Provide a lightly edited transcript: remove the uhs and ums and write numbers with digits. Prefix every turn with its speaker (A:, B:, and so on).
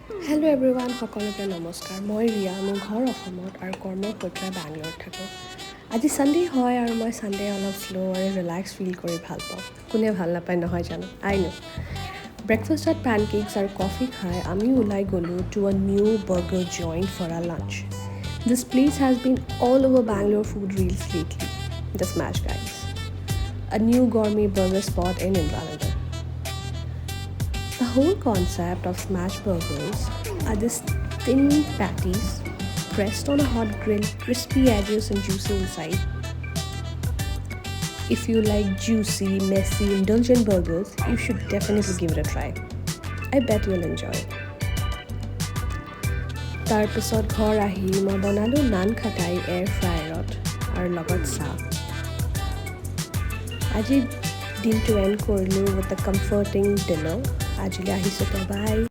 A: Hello everyone, সকলোকে নমস্কাৰ। মই ৰিয়া, মোৰ ঘৰ অসমত আৰু কৰ্মসূত্ৰে বাংগালোৰত থাকোঁ। আজি ছানডে হয় আৰু মই ছানডে অলপ শ্ল' আৰু ৰিলেক্স ফিল কৰি ভাল পাওঁ। কোনে ভাল নাপায় নহয় জানো? I know. ব্ৰেকফাষ্টত পেনকেকছ আৰু কফি খাই আমি ওলাই গ'লোঁ to a new burger joint for a lunch. This place has been all over Bangalore food reels lately. The Smash Guys. A new gourmet burger spot in Indranagar. The whole concept of smash burgers are these thin patties pressed on a hot grill, crispy edges and juicy inside. If you like juicy, messy, indulgent burgers, you should definitely give it a try. I bet you'll enjoy it. তাৰ পিছত ঘৰ আহি মই বনালোঁ নান খাটাই air ফ্ৰায়াৰত আৰু লগত চাহ। আজি দিনটো এণ্ড কৰিলোঁ উইথ আ কমফৰ্টিং ডিনাৰ। আজিলৈ আহিছোঁ, বাই।